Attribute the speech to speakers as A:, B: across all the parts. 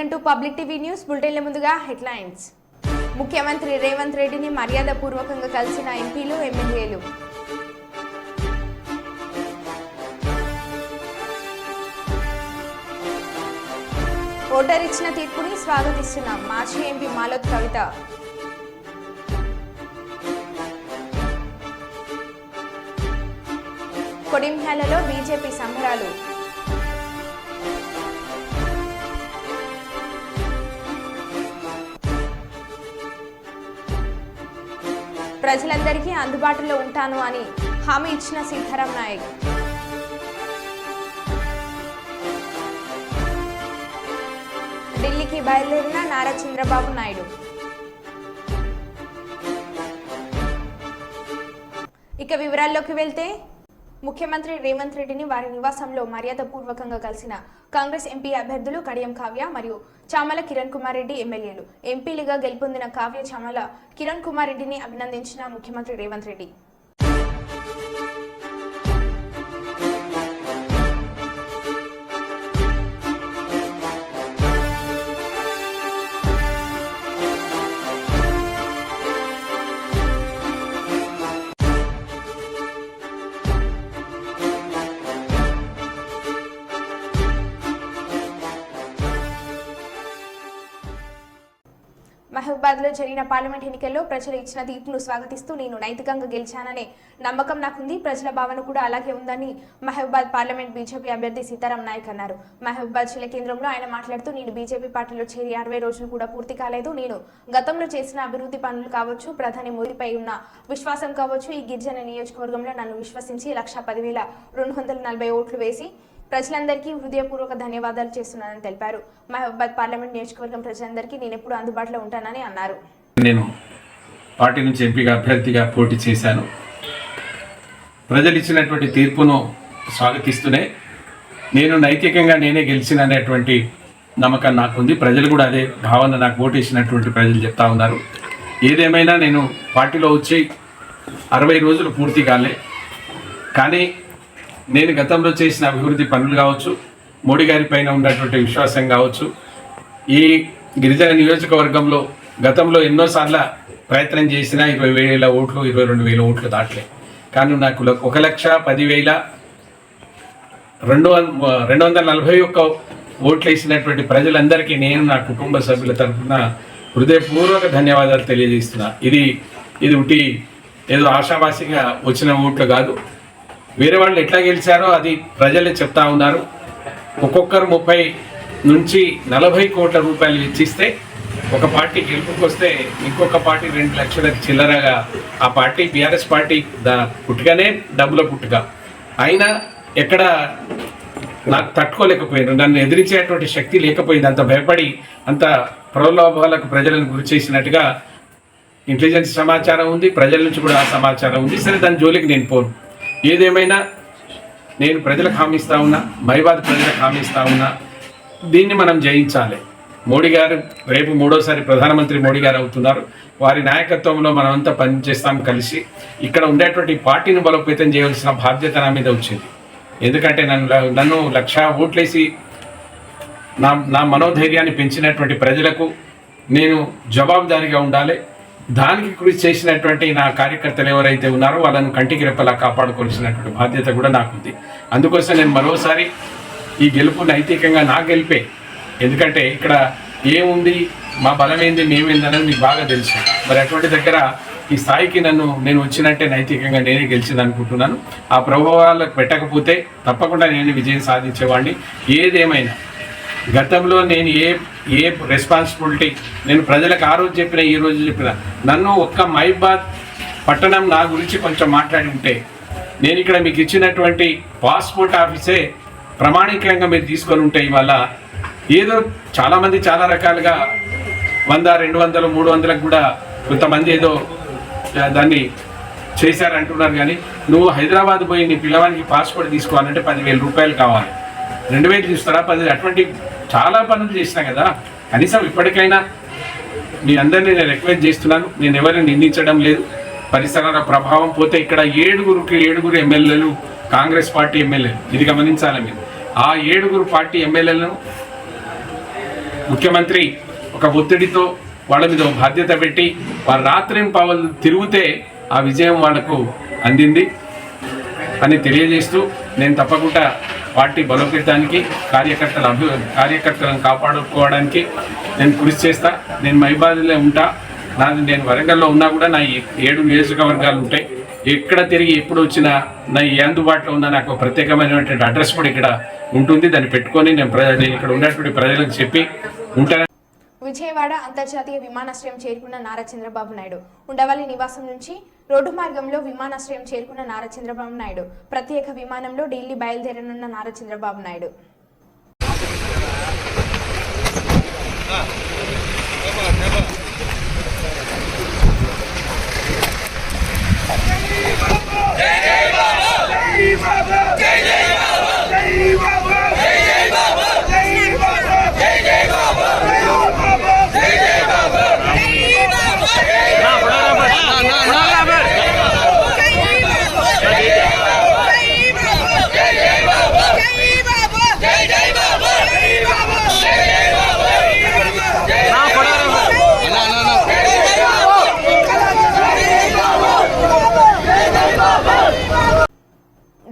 A: Welcome to public TV news బులెటిన్ల ముందుగా headlines. ముఖ్యమంత్రి రేవంత్ రెడ్డిని మర్యాదపూర్వకంగా కలిసిన ఎంపీలు ఎమ్మెల్యేలు. ఓటర్ ఇచ్చిన తీర్పుని స్వాగతిస్తున్నాం మాజీ ఎంపీ మాలోత్ కవిత. కొడింభ్యాలలో బీజేపీ సంబరాలు. ప్రజలందరికీ అందుబాటులో ఉంటాను అని హామీ ఇచ్చిన సీతారాం నాయక్. ఢిల్లీకి బయలుదేరిన నారా చంద్రబాబు నాయుడు. ఇక వివరాల్లోకి వెళ్తే ముఖ్యమంత్రి రేవంత్ రెడ్డిని వారి నివాసంలో మర్యాదపూర్వకంగా కలిసిన కాంగ్రెస్ ఎంపీ అభ్యర్థులు కడియం కావ్య మరియు చామల కిరణ్ కుమార్ రెడ్డి ఎమ్మెల్యేలు. ఎంపీలుగా గెలుపొందిన కావ్య, చామల కిరణ్ కుమార్ రెడ్డిని అభినందించిన ముఖ్యమంత్రి రేవంత్ రెడ్డి. మహబూబాద్ లో జరిగిన పార్లమెంట్ ఎన్నికల్లో ప్రజలు ఇచ్చిన తీర్పును స్వాగతిస్తూ నేను నైతికంగా గెలిచాననే నమ్మకం నాకుంది, ప్రజల భావన కూడా అలాగే ఉందని మహబూబాద్ పార్లమెంట్ బీజేపీ అభ్యర్థి సీతారాం నాయక్ అన్నారు. మహబూబాద్ జిల్లా కేంద్రంలో ఆయన మాట్లాడుతూ నేను బీజేపీ పార్టీలో చేరి 60 రోజులు కూడా పూర్తి కాలేదు. నేను గతంలో చేసిన అభివృద్ధి పనులు కావచ్చు, ప్రధాని మోదీపై ఉన్న విశ్వాసం కావచ్చు, ఈ గిరిజన నియోజకవర్గంలో నన్ను విశ్వసించి 1,10,240 ఓట్లు వేసి ప్రజలందరికీ హృదయపూర్వక ధన్యవాదాలు చేస్తున్నానని తెలిపారు. మహబూబాద్ పార్లమెంట్ నియోజకవర్గం ప్రజలందరికీ నేను ఎప్పుడు అందుబాటులో ఉంటానని అన్నారు.
B: నేను పార్టీ నుంచి ఎంపీగా అభ్యర్థిగా పోటీ చేశాను. ప్రజలు ఇచ్చినటువంటి తీర్పును స్వాగతిస్తూనే నేను నైతికంగా నేనే గెలిచిననేటువంటి నమ్మకం నాకుంది. ప్రజలు కూడా అదే భావన నాకు ఓటు వేసినటువంటి ప్రజలు చెప్తా ఉన్నారు. ఏదేమైనా నేను పార్టీలో వచ్చి 60 రోజులు పూర్తి కాలే, కానీ నేను గతంలో చేసిన అభివృద్ధి పనులు కావచ్చు, మోడీ గారి పైన ఉన్నటువంటి విశ్వాసం కావచ్చు, ఈ గిరిజన నియోజకవర్గంలో గతంలో ఎన్నోసార్లు ప్రయత్నం చేసిన 20,000 ఓట్లు 22,000 ఓట్లు దాటలే, కానీ నాకు 1,10,241 ఓట్లు వేసినటువంటి ప్రజలందరికీ నేను నా కుటుంబ సభ్యుల తరఫున హృదయపూర్వక ధన్యవాదాలు తెలియజేస్తున్నా. ఇది ఒకటి ఏదో ఆశావాసిగా వచ్చిన ఓట్లు కాదు. వేరే వాళ్ళు ఎట్లా గెలిచారో అది ప్రజలే చెప్తా ఉన్నారు. ఒక్కొక్కరు 30 నుంచి 40 కోట్ల రూపాయలు వెచ్చిస్తే ఒక పార్టీ గెలుపుకొస్తే ఇంకొక పార్టీ 2 లక్షల చిల్లరగా ఆ పార్టీ బీఆర్ఎస్ పార్టీ పుట్టుకనే డబ్బుల పుట్టుక అయినా ఎక్కడ నాకు తట్టుకోలేకపోయాను. నన్ను ఎదిరించేటువంటి శక్తి లేకపోయింది. అంత భయపడి అంత ప్రలోభాలకు ప్రజలను గురి చేసినట్టుగా ఇంటెలిజెన్స్ సమాచారం ఉంది, ప్రజల నుంచి కూడా ఆ సమాచారం ఉంది. సరే, దాని జోలికి నేను పోను. ఏదేమైనా నేను ప్రజలకు హామీ ఇస్తా ఉన్నా, మహబూబాద్ ప్రజలకు హామీ ఇస్తా ఉన్నా, దీన్ని మనం జయించాలి. మోడీ గారు రేపు 3వసారి ప్రధానమంత్రి మోడీ గారు అవుతున్నారు. వారి నాయకత్వంలో మనమంతా పనిచేస్తాం కలిసి. ఇక్కడ ఉండేటువంటి పార్టీని బలోపేతం చేయవలసిన బాధ్యత నా మీద వచ్చింది. ఎందుకంటే నన్ను 1,00,000 ఓట్లేసి నా మనోధైర్యాన్ని పెంచినటువంటి ప్రజలకు నేను జవాబుదారీగా ఉండాలి. దానికి కృషి చేసినటువంటి నా కార్యకర్తలు ఎవరైతే ఉన్నారో వాళ్ళను కంటికి రెప్పలా కాపాడుకోవాల్సినటువంటి బాధ్యత కూడా నాకుంది. అందుకోసం నేను మరోసారి ఈ గెలుపు నైతికంగా నా గెలిపే. ఎందుకంటే ఇక్కడ ఏముంది, మా బలమేంది, మేమేందనేది మీకు బాగా తెలుసు. మరి అటువంటి దగ్గర ఈ స్థాయికి నేను వచ్చినట్టే నైతికంగా నేనే గెలిచింది అనుకుంటున్నాను. ఆ ప్రభావాలకు పెట్టకపోతే తప్పకుండా నేను విజయం సాధించేవాడిని. ఏదేమైనా గతంలో నేను ఏ రెస్పాన్సిబిలిటీ నేను ప్రజలకు ఆ రోజు చెప్పిన, ఈ రోజు చెప్పిన, నన్ను ఒక్క మహబూబాద్ పట్టణం నా గురించి కొంచెం మాట్లాడి ఉంటే నేను ఇక్కడ మీకు ఇచ్చినటువంటి పాస్పోర్ట్ ఆఫీసే ప్రామాణికంగా మీరు తీసుకొని ఉంటే ఇవాళ ఏదో చాలామంది చాలా రకాలుగా 100, 200, 300లకు కూడా కొంతమంది ఏదో దాన్ని చేశారంటున్నారు. కానీ నువ్వు హైదరాబాద్ పోయి నీ పిల్లవానికి పాస్పోర్ట్ తీసుకోవాలంటే 10,000 రూపాయలు కావాలి, 2,000 చూస్తారా, 10. అటువంటి చాలా పనులు చేసినా కదా. కనీసం ఇప్పటికైనా మీ అందరినీ నేను రిక్వెస్ట్ చేస్తున్నాను. నేను ఎవరిని నిందించడం లేదు. పరిసరాల ప్రభావం పోతే ఇక్కడ 7 ఎమ్మెల్యేలు కాంగ్రెస్ పార్టీ ఎమ్మెల్యేలు, ఇది గమనించాలి మీరు. ఆ 7 పార్టీ ఎమ్మెల్యేలను ముఖ్యమంత్రి ఒక ఒత్తిడితో వాళ్ళ మీద బాధ్యత పెట్టి వారు రాత్రిని పవలు తిరిగితే ఆ విజయం వాళ్ళకు అందింది అని తెలియజేస్తూ నేను తప్పకుండా పార్టీ బలోపేతానికి కార్యకర్తలను కాపాడుకోవడానికి నేను కృషి చేస్తా. నేను మహిబాద్లో ఉంటా, నేను వరంగల్లో ఉన్నా కూడా నా 7 నియోజకవర్గాలు ఉంటాయి. ఎక్కడ తిరిగి ఎప్పుడు వచ్చినా నా అందుబాటులో ఉన్న నాకు ప్రత్యేకమైనటువంటి అడ్రస్ కూడా ఇక్కడ ఉంటుంది. దాన్ని పెట్టుకొని నేను ఇక్కడ ఉన్నటువంటి ప్రజలకు చెప్పి ఉంటాను.
A: విజయవాడ అంతర్జాతీయ విమానాశ్రయం చేరుకున్న నారా చంద్రబాబు నాయుడు. ఉండవల్లి నివాసం నుంచి రోడ్డు మార్గంలో విమానాశ్రయం చేరుకున్న నారా చంద్రబాబు నాయుడు ప్రత్యేక విమానంలో ఢిల్లీ బయలుదేరనున్న నారా చంద్రబాబు నాయుడు.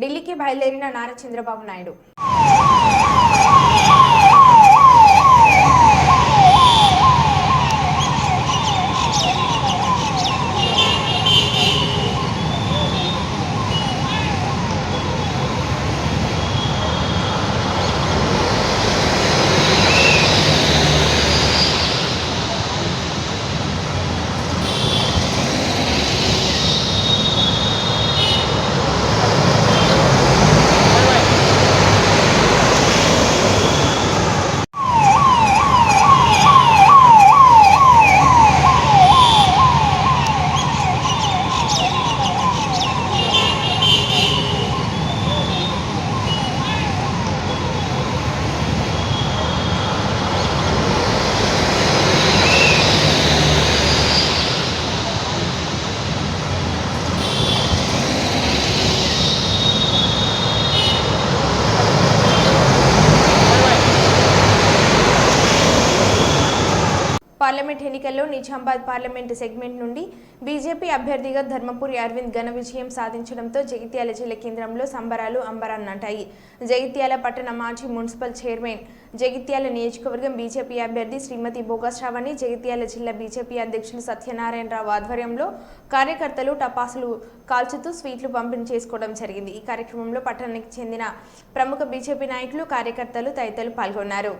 A: ఢిల్లీకి బయలుదేరిన నారా చంద్రబాబు నాయుడు. పార్లమెంట్ ఎన్నికల్లో నిజామాబాద్ పార్లమెంటు సెగ్మెంట్ నుండి బీజేపీ అభ్యర్థిగా ధర్మపురి అరవింద్ ఘన విజయం సాధించడంతో జగిత్యాల జిల్లా కేంద్రంలో సంబరాలు అంబరాన్నంటాయి. జగిత్యాల పట్టణ మాజీ మున్సిపల్ చైర్మన్, జగిత్యాల నియోజకవర్గం బీజేపీ అభ్యర్థి శ్రీమతి బోగా శ్రావణి, జగిత్యాల జిల్లా బీజేపీ అధ్యక్షులు సత్యనారాయణరావు ఆధ్వర్యంలో కార్యకర్తలు టపాసులు కాల్చుతూ స్వీట్లు పంపిణీ చేసుకోవడం జరిగింది. ఈ కార్యక్రమంలో పట్టణానికి చెందిన ప్రముఖ బీజేపీ నాయకులు, కార్యకర్తలు తదితరులు పాల్గొన్నారు.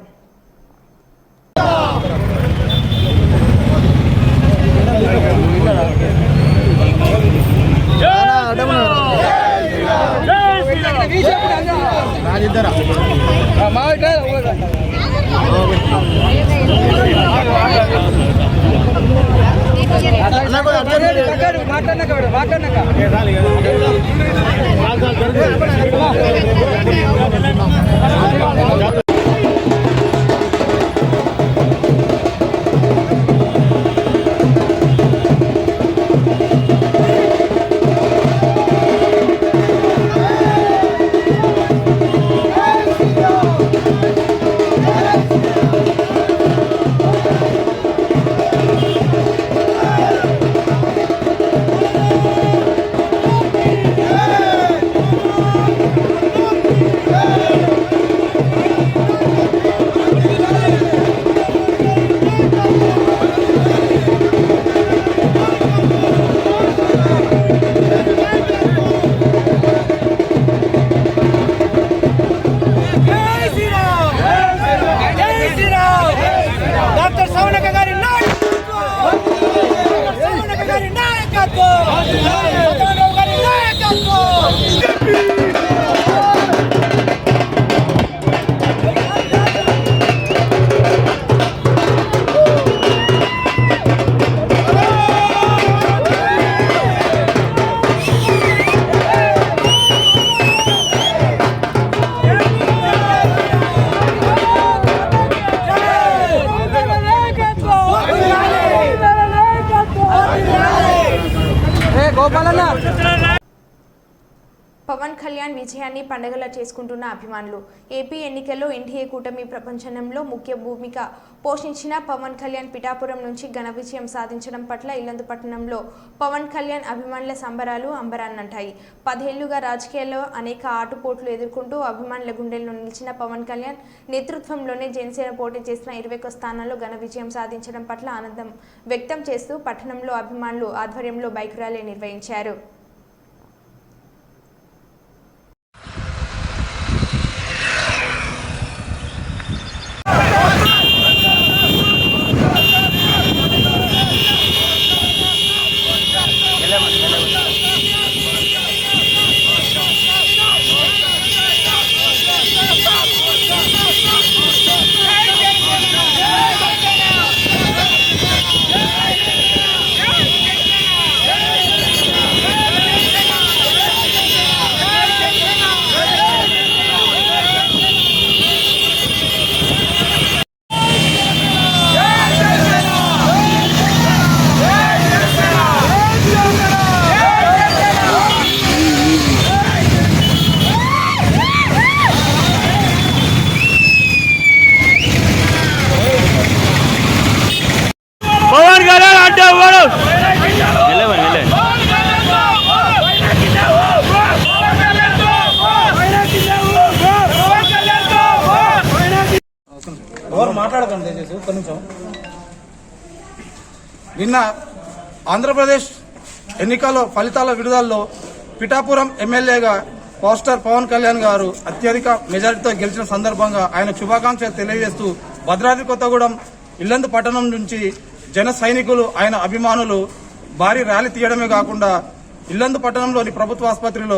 A: కళ్యాణ్ విజయాన్ని పండుగలా చేసుకుంటున్న అభిమానులు. ఏపీ ఎన్నికల్లో ఎన్డీఏ కూటమి ప్రపంచంలో ముఖ్య భూమిక పోషించిన పవన్ కళ్యాణ్ పిఠాపురం నుంచి ఘన విజయం సాధించడం పట్ల ఇల్లందు పట్టణంలో పవన్ కళ్యాణ్ అభిమానుల సంబరాలు అంబరాన్నంటాయి. 10 ఏళ్లుగా రాజకీయాల్లో అనేక ఆటుపోట్లు ఎదుర్కొంటూ అభిమానుల గుండెల్లో నిలిచిన పవన్ కళ్యాణ్ నేతృత్వంలోనే జనసేన పోటీ చేసిన 21 స్థానాల్లో ఘన విజయం సాధించడం పట్ల ఆనందం వ్యక్తం చేస్తూ పట్టణంలో అభిమానులు ఆధ్వర్యంలో బైక్ ర్యాలీ నిర్వహించారు.
C: పవన్ కళ్యాణ్ అంటే వాడు
D: ఎవరు మాట్లాడకండి దయచేసి ఒక్క నిమిషం. నిన్న ఆంధ్రప్రదేశ్ ఎన్నికల ఫలితాల విడుదలలో పిఠాపురం ఎమ్మెల్యేగా పోస్టర్ పవన్ కళ్యాణ్ గారు అత్యధిక మెజారిటీతో గెలిచిన సందర్భంగా ఆయన శుభాకాంక్షలు తెలియజేస్తూ భద్రాద్రి కొత్తగూడెం ఇల్లందు పట్టణం నుంచి జన సైనికులు ఆయన అభిమానులు భారీ ర్యాలీ తీయడమే కాకుండా ఇల్లందు పట్టణంలోని ప్రభుత్వ ఆసుపత్రిలో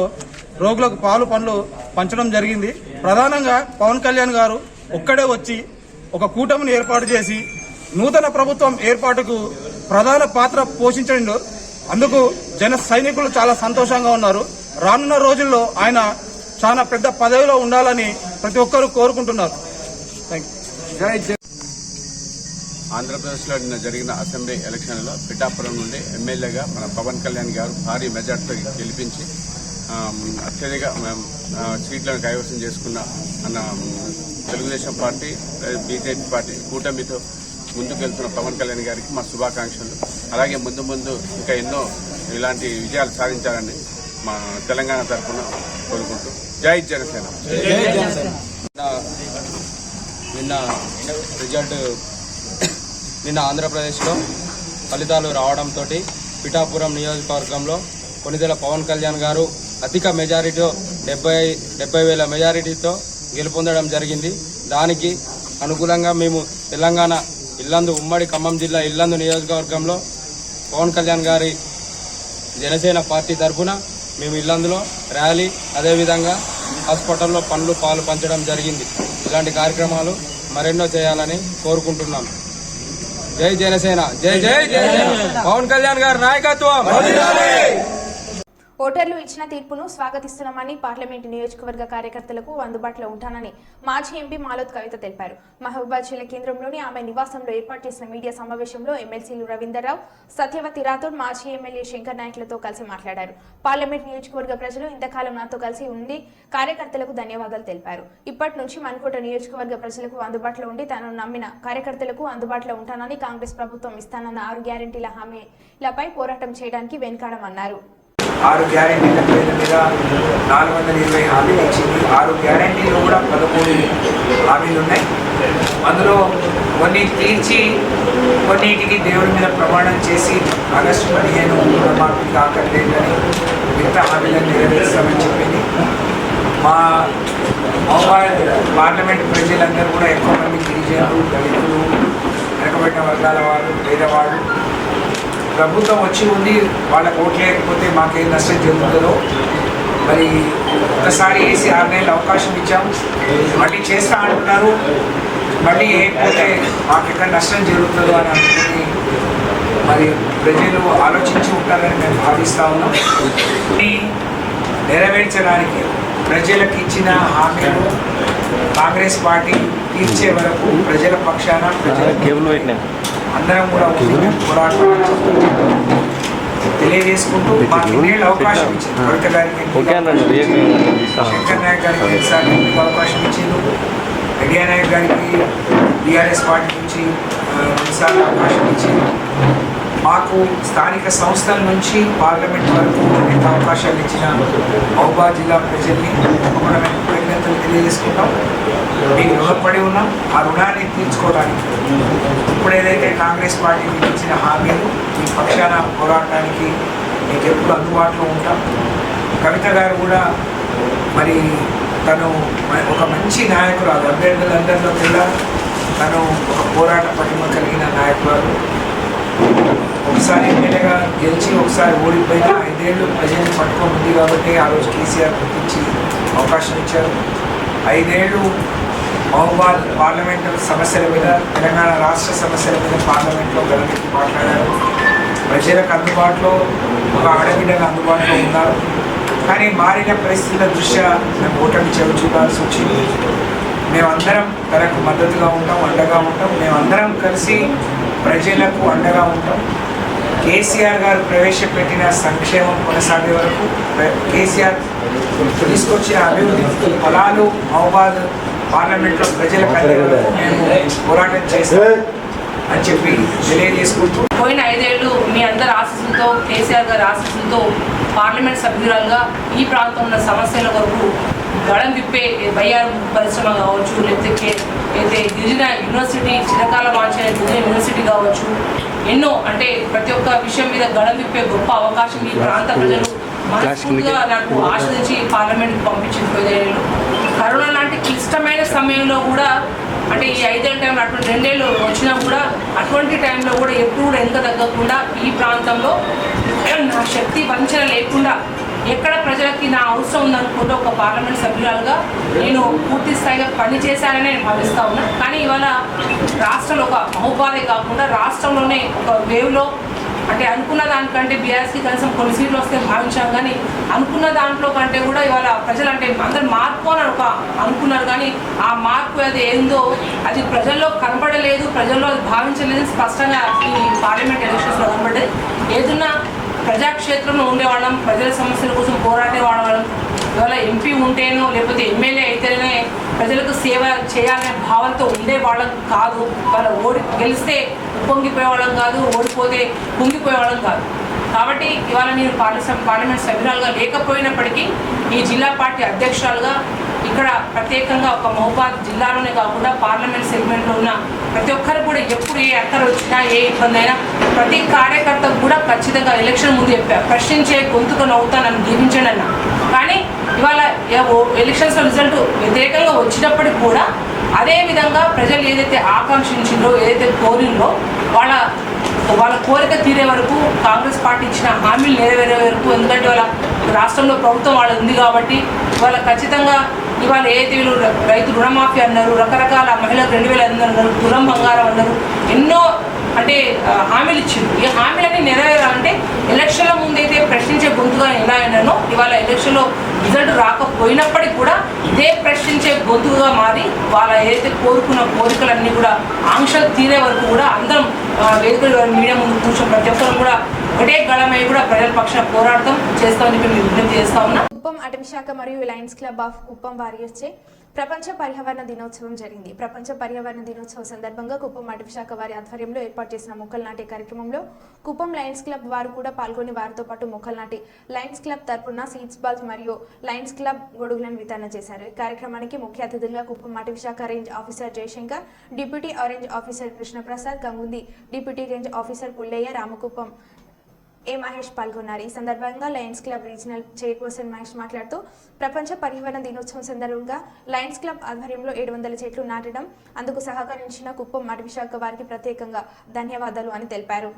D: రోగులకు పాలు పండ్లు పంచడం జరిగింది. ప్రధానంగా పవన్ కళ్యాణ్ గారు ఒక్కడే వచ్చి ఒక కూటమిని ఏర్పాటు చేసి నూతన ప్రభుత్వం ఏర్పాటుకు ప్రధాన పాత్ర పోషించండు. అందుకు జన సైనికులు చాలా సంతోషంగా ఉన్నారు. రానున్న రోజుల్లో ఆయన చాలా పెద్ద పదవిలో ఉండాలని ప్రతి ఒక్కరూ కోరుకుంటున్నారు.
E: ఆంధ్రప్రదేశ్లో నిన్న జరిగిన అసెంబ్లీ ఎలక్షన్లో పిఠాపురం నుండి ఎమ్మెల్యేగా మన పవన్ కళ్యాణ్ గారు భారీ మెజార్టీతో గెలిపించి అత్యధిక సీట్లను కైవసం చేసుకున్న అన్న తెలుగుదేశం పార్టీ బీజేపీ పార్టీ కూటమితో ముందుకెళ్తున్న పవన్ కళ్యాణ్ గారికి మా శుభాకాంక్షలు. అలాగే ముందు ముందు ఇంకా ఎన్నో ఇలాంటి విజయాలు సాధించాలని మా తెలంగాణ తరఫున కోరుకుంటూ జై జనసేన.
F: నిన్న ఆంధ్రప్రదేశ్లో ఫలితాలు రావడంతో పిఠాపురం నియోజకవర్గంలో కొనిదెల పవన్ కళ్యాణ్ గారు అధిక మెజారిటీతో 70,000 మెజారిటీతో గెలుపొందడం జరిగింది. దానికి అనుకూలంగా మేము తెలంగాణ ఇల్లందు ఉమ్మడి ఖమ్మం జిల్లా ఇల్లందు నియోజకవర్గంలో పవన్ కళ్యాణ్ గారి జనసేన పార్టీ తరఫున మేము ఇల్లందులో ర్యాలీ అదేవిధంగా హాస్పిటల్లో పండ్లు పాలు పంచడం జరిగింది. ఇలాంటి కార్యక్రమాలు మరెన్నో చేయాలని కోరుకుంటున్నాం. జై జనసేన, జై జై జనసేన, పవన్ కళ్యాణ్ గారి నాయకత్వం.
A: ఓటర్లు ఇచ్చిన తీర్పును స్వాగతిస్తున్నామని పార్లమెంటు నియోజకవర్గ కార్యకర్తలకు అందుబాటులో ఉంటానని మాజీ ఎంపీ మాలోత్ కవిత తెలిపారు. మహబూబాద్ జిల్లా కేంద్రంలోని ఆమె నివాసంలో ఏర్పాటు చేసిన మీడియా సమావేశంలో ఎమ్మెల్సీలు రవీందర్రావు, సత్యవతి రాథోడ్, మాజీ ఎమ్మెల్యే శంకర్ నాయకులతో కలిసి మాట్లాడారు. పార్లమెంట్ నియోజకవర్గ ప్రజలు ఇంతకాలం నాతో కలిసి ఉండి కార్యకర్తలకు ధన్యవాదాలు తెలిపారు. ఇప్పటి నుంచి మన్కోట నియోజకవర్గ ప్రజలకు అందుబాటులో ఉండి తనను నమ్మిన కార్యకర్తలకు అందుబాటులో ఉంటానని, కాంగ్రెస్ ప్రభుత్వం ఇస్తానన్న 6 గ్యారెంటీల హామీలపై పోరాటం చేయడానికి వెనుకాడమన్నారు.
G: 6 గ్యారెంటీల పేరు మీద 420 హామీలు ఇచ్చింది. 6 గ్యారెంటీలు కూడా 13 హామీలు ఉన్నాయి. అందులో కొన్ని తీర్చి కొన్నిటికి దేవుడి మీద ప్రమాణం చేసి ఆగస్టు 15 రుణమాఫీ కాకర్లేదని మిగతా హామీలను నెరవేరుస్తామని చెప్పింది. మా పార్లమెంట్ ప్రజలందరూ కూడా ఎక్కువ మంది గిరిజనులు, దళితులు, వెనకబడిన వర్గాల వారు, పేదవాళ్ళు ప్రభుత్వం వచ్చి ఉండి వాళ్ళకు ఓట్లు లేకపోతే మాకేం నష్టం జరుగుతుందో మరి ఒకసారి వేసి 6 నెలలు అవకాశం ఇచ్చాం. మళ్ళీ చేస్తా అంటున్నారు. మళ్ళీ వేయకపోతే మాకు ఎక్కడ నష్టం జరుగుతుందో అని అనుకుని మరి ప్రజలు ఆలోచించి ఉంటారని మేము భావిస్తూ ఉన్నాం. నెరవేర్చడానికి ప్రజలకు ఇచ్చిన హామీలు కాంగ్రెస్ పార్టీ తీర్చే వరకు ప్రజల పక్షాన అందరం కూడా పోరాటం తెలియజేసుకుంటూ మాకు ఇన్నేళ్ళు అవకాశం ఇచ్చింది. కవిత గారికి శంకర్ నాయక్ గారికి ఎన్నిసార్లు అవకాశం ఇచ్చింది. రెడ్డి నాయక్ గారికి బీఆర్ఎస్ పార్టీ నుంచి ఎన్నిసార్లు అవకాశం ఇచ్చింది. మాకు స్థానిక సంస్థల నుంచి పార్లమెంట్ వరకు అనేక అవకాశాలు ఇచ్చిన మహబూబాబాద్ జిల్లా ప్రజల్ని మనం కృతజ్ఞతలు తెలియజేసుకుంటాం. మీకు రుణపడి ఉన్నాం. ఆ రుణాన్ని తీర్చుకోవడానికి ఇప్పుడు ఏదైతే కాంగ్రెస్ పార్టీ మీకు ఇచ్చిన హామీలు మీ పక్షాన పోరాటానికి మీకు ఎప్పుడు అందుబాటులో ఉంటాం. కవిత గారు కూడా మరి తను ఒక మంచి నాయకురాలు, అభ్యర్థులందరిలో కూడా తను ఒక పోరాట పటిమ కలిగిన నాయకురాలు. ఒకసారి ఎమ్మెల్యేగా గెలిచి ఒకసారి ఓడిపోయినా 5 ఏళ్ళు ప్రజల్ని పట్టుకొని ఉంది కాబట్టి ఆ రోజు కేసీఆర్ గుర్తించి అవకాశం ఇచ్చారు. 5 ఏళ్ళు మహబూబాబాద్ పార్లమెంటు సమస్యల మీద, తెలంగాణ రాష్ట్ర సమస్యల మీద పార్లమెంట్లో గలమెత్తి మాట్లాడారు. ప్రజలకు అందుబాటులో ఒక ఆడబిడ్డగా అందుబాటులో ఉన్నారు. కానీ మారిన పరిస్థితుల దృష్ట్యా మేము ఓటమి చెవి చూడాల్సి వచ్చింది. మేమందరం తనకు మద్దతుగా ఉంటాం, అండగా ఉంటాం. మేమందరం కలిసి ప్రజలకు అండగా ఉంటాం. కేసీఆర్ గారు ప్రవేశపెట్టిన సంక్షేమం కొనసాగే వరకు, కేసీఆర్ తీసుకొచ్చిన అభివృద్ధి ఫలాలు మహబూబాబాద్ పార్లమెంట్లో ప్రజలకు అందే వరకు మేము పోరాటం చేస్తాం అని చెప్పి తెలియజేసుకుంటూ,
C: పోయిన 5 ఏళ్ళు మీ అందరి ఆశీస్సులతో, కేసీఆర్ గారి ఆశీస్సులతో పార్లమెంట్ సభ్యురాలుగా ఈ ప్రాంతంలో ఉన్న సమస్యల వరకు గళం విప్పే బయ్యారం పరిశ్రమ కావచ్చు, లేకపోతే అయితే గిరిజన యూనివర్సిటీ చిరకాల వాంఛన గిరిజన యూనివర్సిటీ కావచ్చు, ఎన్నో అంటే ప్రతి ఒక్క విషయం మీద గళం విప్పే గొప్ప అవకాశం ఈ ప్రాంత ప్రజలు మనస్ఫూర్తిగా నాకు ఆశ్రయించి పార్లమెంట్కి పంపించింది. 5 ఏళ్ళు కరోనా లాంటి క్లిష్టమైన సమయంలో కూడా, అంటే ఈ 5 ఏళ్ళ టైంలో అటువంటి 2 ఏళ్ళు వచ్చినా కూడా అటువంటి టైంలో కూడా ఎప్పుడు కూడా వెనుక తగ్గకుండా ఈ ప్రాంతంలో నా శక్తి వంచన లేకుండా ఎక్కడ ప్రజలకి నా అవసరం ఉందనుకుంటే ఒక పార్లమెంట్ సభ్యురాలుగా నేను పూర్తి స్థాయిగా పనిచేశానని నేను భావిస్తూ ఉన్నా. కానీ ఇవాళ రాష్ట్రంలో ఒక మహబూబాబాదే కాకుండా రాష్ట్రంలోనే ఒక వేవ్లో, అంటే అనుకున్న దానికంటే బీఆర్ఎస్కి కనీసం కొన్ని సీట్లు వస్తే భావించాం. కానీ అనుకున్న దాంట్లో కంటే కూడా ఇవాళ ప్రజలు అంటే అందరు మార్పు అని అనుకున్నారు. కానీ ఆ మార్పు అది ఏందో అది ప్రజల్లో కనబడలేదు, ప్రజల్లో అది భావించలేదు. స్పష్టంగా ఈ పార్లమెంట్ ఎలక్షన్స్లో కనబడ్డది. ఏదన్నా ప్రజాక్షేత్రంలో ఉండేవాళ్ళం, ప్రజల సమస్యల కోసం పోరాడే వాళ్ళం. ఇవాళ ఎంపీ ఉంటేనో లేకపోతే ఎమ్మెల్యే అయితేనే ప్రజలకు సేవ చేయాలనే భావంతో ఉండేవాళ్ళం కాదు. వాళ్ళ గెలిస్తే పొంగిపోయేవాళ్ళం కాదు, ఓడిపోతే పొంగిపోయేవాళ్ళం కాదు. కాబట్టి ఇవాళ నేను పార్లమెంట్ సభ్యురాలుగా లేకపోయినప్పటికీ ఈ జిల్లా పార్టీ అధ్యక్షురాలుగా ఇక్కడ ప్రత్యేకంగా ఒక మహబూబాబాద్ జిల్లాలోనే కాకుండా పార్లమెంట్ సెగ్మెంట్లో ఉన్న ప్రతి ఒక్కరు కూడా ఎప్పుడు ఏ అక్కర వచ్చినా ఏ ఇబ్బంది అయినా ప్రతి కార్యకర్తకు కూడా ఖచ్చితంగా ఎలక్షన్ ముందు చెప్పా, ప్రశ్నించే గొంతుకు నవ్వుతా నన్ను దీవించండి అన్న. కానీ ఇవాళ ఎలక్షన్స్లో రిజల్ట్ వ్యతిరేకంగా వచ్చినప్పటికి కూడా అదే విధంగా ప్రజలు ఏదైతే ఆకాంక్షించిందో, ఏదైతే కోరిల్లో వాళ్ళ కోరిక తీరే వరకు, కాంగ్రెస్ పార్టీ ఇచ్చిన హామీలు నెరవేరే వరకు, ఎందుకంటే వాళ్ళ రాష్ట్రంలో ప్రభుత్వం వాళ్ళది ఉంది కాబట్టి వాళ్ళ ఖచ్చితంగా ఇవాళ ఏదైతే వీళ్ళు రైతు రుణమాఫీ అన్నారు, రకరకాల మహిళలకు 2,500 అన్నారు, తులం బంగారం అన్నారు, ఎన్నో అంటే హామీలు ఇచ్చింది. ఈ హామీలన్నీ నెరవేరాలంటే ఎలక్షన్ల ముందైతే ప్రశ్నించే గొంతుగా ఎలా అయినానో ఇవాళ ఎలక్షన్లో రిజల్ట్ రాకపోయినప్పటికీ కూడా ఇదే ప్రశ్నించే గొంతుగా మారి వాళ్ళ ఏదైతే కోరుకున్న కోరికలన్నీ కూడా ఆంక్షలు తీరే వరకు కూడా అందరం వేదికలు మీడియా ముందు కూర్చొని ప్రతి ఒక్కరు కూడా ఒకటే గళమై కూడా ప్రజల పక్షాన పోరాటం చేస్తామని చెప్పి మేము విజ్ఞప్తి చేస్తా ఉన్నాం.
A: కుప్పం అటవీ శాఖ మరియు లయన్స్ క్లబ్ ఆఫ్ కుప్పం వారి వచ్చే ప్రపంచ పర్యావరణ దినోత్సవం జరిగింది. ప్రపంచ పర్యావరణ దినోత్సవం సందర్భంగా కుప్పం అటవీ శాఖ వారి ఆధ్వర్యంలో ఏర్పాటు చేసిన మొక్కలు నాటే కార్యక్రమంలో కుప్పం లయన్స్ క్లబ్ వారు కూడా పాల్గొని వారితో పాటు మొక్కలు నాటి లయన్స్ క్లబ్ తరపున సీడ్స్ బాల్స్ మరియు లయన్స్ క్లబ్ గొడుగులను వితరణ చేశారు. ఈ కార్యక్రమానికి ముఖ్య అతిథులుగా కుప్పం అటవీ శాఖ range officer Jayashankar, deputy range officer Krishnaprasad, Gangundi deputy range officer Pullaiah, Ramakuppam Mahesh పాల్గొన్నారు. ఈ సందర్భంగా lions club regional chairperson Mahesh మాట్లాడుతూ ప్రపంచ పర్యావరణ దినోత్సవం సందర్భంగా లయన్స్ క్లబ్ ఆధ్వర్యంలో 700 చెట్లు నాటడం, అందుకు సహకరించిన కుప్పం అటవీ శాఖ వారికి ప్రత్యేకంగా ధన్యవాదాలు అని తెలిపారు.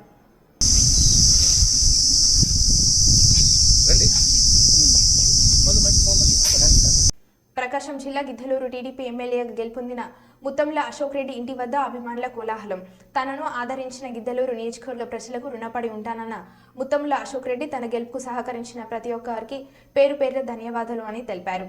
A: ప్రకాశం జిల్లా గిద్దలూరు టీడీపీ ఎమ్మెల్యేగా గెలుపొందిన ముత్తంల అశోక్ రెడ్డి ఇంటి వద్ద అభిమానుల కోలాహలం. తనను ఆదరించిన గిద్దలూరు నియోజకవర్గ ప్రజలకు రుణపడి ఉంటానన్న ముత్తంల అశోక్ రెడ్డి తన గెలుపుకు సహకరించిన ప్రతి ఒక్కరికి పేరు పేరున ధన్యవాదాలు అని తెలిపారు.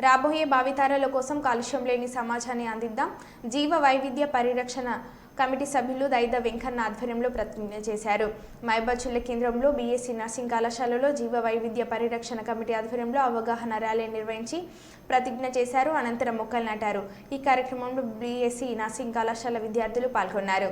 A: రాబోయే భావితరాల కోసం కాలుష్యం లేని సమాజాన్ని అందిద్దాం. జీవ వైవిధ్య పరిరక్షణ కమిటీ సభ్యులు దైద వెంకన్న ఆధ్వర్యంలో ప్రతిజ్ఞ చేశారు. మహబూబాబాద్ జిల్లా కేంద్రంలో బీఎస్సీ నర్సింగ్ కళాశాలలో జీవ వైవిధ్య పరిరక్షణ కమిటీ ఆధ్వర్యంలో అవగాహన ర్యాలీ నిర్వహించి ప్రతిజ్ఞ చేశారు. అనంతరం మొక్కలు నాటారు. ఈ కార్యక్రమంలో బీఎస్సీ నర్సింగ్ కళాశాల విద్యార్థులు పాల్గొన్నారు.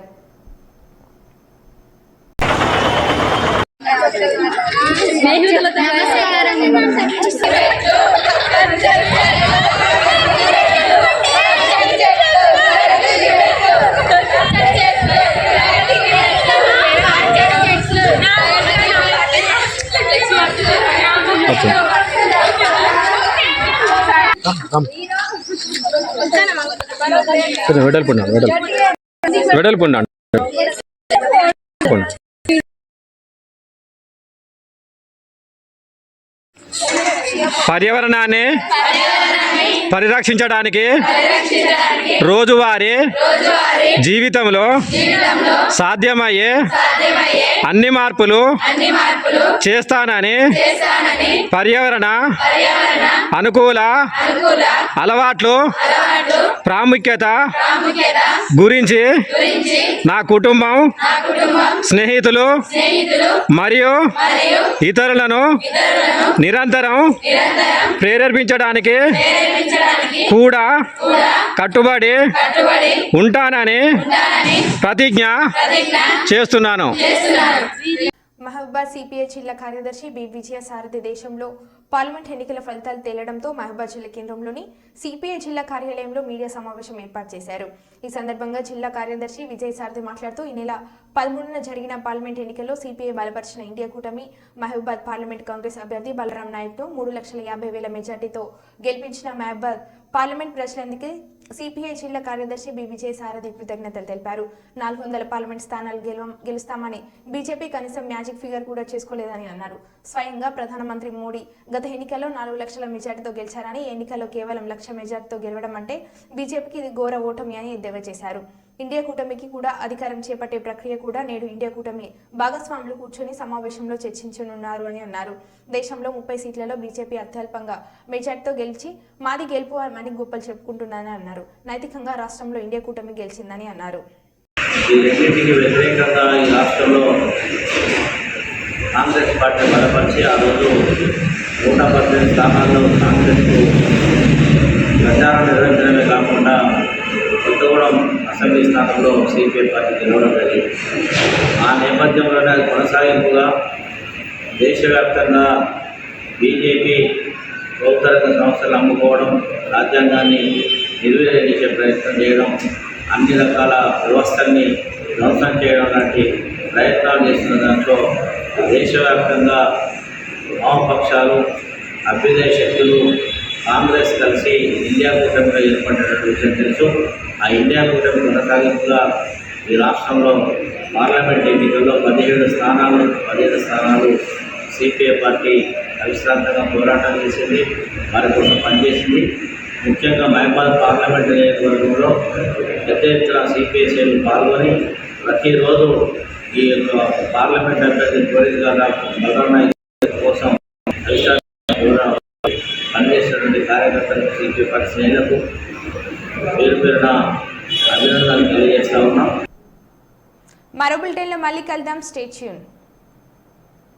H: వెడల్పున్నాను పర్యావరణాన్ని పరిరక్షించడానికి రోజువారీ జీవితంలో సాధ్యమయ్యే అన్ని మార్పులు చేస్తానని పర్యావరణ అనుకూల అలవాట్లు ప్రాముఖ్యత గురించి నా కుటుంబం, స్నేహితులు మరియు ఇతరులను నిరంతరం ప్రేరేపించడానికి కూడా కట్టుబడి ఉంటానని ప్రతిజ్ఞ చేస్తున్నాను.
A: మహబూబాబాద్ సిపిఐ జిల్లా కార్యదర్శి బి విజయ సారథి దేశంలో పార్లమెంట్ ఎన్నికల ఫలితాలు తేలడంతో మహబూబాబాద్ జిల్లా కేంద్రంలోని సిపిఐ జిల్లా కార్యాలయంలో మీడియా సమావేశం ఏర్పాటు చేశారు. ఈ సందర్భంగా జిల్లా కార్యదర్శి విజయ సారథి మాట్లాడుతూ ఈ నెల 13న జరిగిన పార్లమెంట్ ఎన్నికల్లో సిపిఐ బలపరిచిన ఇండియా కూటమి మహబూబాబాద్ పార్లమెంట్ కాంగ్రెస్ అభ్యర్థి బలరాం నాయక్ను 3,50,000 మెజార్టీతో గెలిపించిన మహబూబాబాద్ పార్లమెంట్ ప్రజలందరికీ సిపిఐ జిల్లా కార్యదర్శి బి విజయ సారథి కృతజ్ఞతలు తెలిపారు. 400 పార్లమెంట్ స్థానాలు గెలుస్తామని బీజేపీ కనీసం మ్యాజిక్ ఫిగర్ కూడా చేసుకోలేదని అన్నారు. స్వయంగా ప్రధానమంత్రి మోడీ గత ఎన్నికల్లో 4 లక్షల మెజార్టీతో గెలిచారని, ఎన్నికల్లో కేవలం 1,00,000 మెజార్టీతో గెలవడం అంటే బీజేపీకి ఇది ఘోర ఓటమి అని ఎద్దేవా చేశారు. ఇండియా కూటమికి కూడా అధికారం చేపట్టే ప్రక్రియ కూడా నేడు ఇండియా కూటమి భాగస్వాములు కూర్చొని సమావేశంలో చర్చించనున్నారు అని అన్నారు. దేశంలో 30 సీట్లలో బీజేపీ అత్యల్పంగా మెజార్టీతో గెలిచి మాది గెలుపు అని గొప్పలు చెప్పుకుంటున్నారని అన్నారు. నైతికంగా రాష్ట్రంలో ఇండియా కూటమి గెలిచిందని అన్నారు.
I: కాంగ్రెస్ పార్టీ బలపరిచి ఆ రోజు 118 స్థానాల్లో కాంగ్రెస్కు ప్రచారం నిర్వహించడమే కాకుండా కొత్తగూడెం అసెంబ్లీ స్థానంలో సిపిఐ పార్టీ గెలవడం జరిగింది. ఆ నేపథ్యంలోనే అది కొనసాగింపుగా దేశవ్యాప్తంగా బీజేపీ ప్రభుత్వ సంస్థలు అమ్ముకోవడం, రాజ్యాంగాన్ని నిర్వీర్యం చేసే ప్రయత్నం చేయడం, అన్ని రకాల వ్యవస్థల్ని ధ్వంసం చేయడం లాంటి ప్రయత్నాలు చేస్తున్న దాంట్లో దేశవ్యాప్తంగా వామపక్షాలు, అభ్యుదయ శక్తులు, కాంగ్రెస్ కలిసి ఇండియా కూటమిగా ఏర్పడినటువంటి విషయం తెలుసు. ఆ ఇండియా కూటమి కొనసాగింపుగా ఈ రాష్ట్రంలో పార్లమెంట్ ఎన్నికల్లో 15 స్థానాలు సిపిఐ పార్టీ అవిశ్రాంతంగా పోరాటం చేసింది, వారి కోసం పనిచేసింది. ముఖ్యంగా మహబూబాబాద్ పార్లమెంట్ నియోజకవర్గంలో పెద్ద ఎత్తున సిపిఐ శ్రేణులు పాల్గొని ప్రతిరోజు ఈ యొక్క పార్లమెంట్ అభ్యర్థి కోరికగా బలరాం నాయక్ కోసం పనిచేసినటువంటి కార్యకర్తలకు, సిపిఐ పార్టీ శ్రేణులకు పేరు పేరున అభినందనలు తెలియజేస్తా ఉన్నాం.
A: మరో బులెటిన్లో మళ్ళీ కలుద్దాం. Stay tune.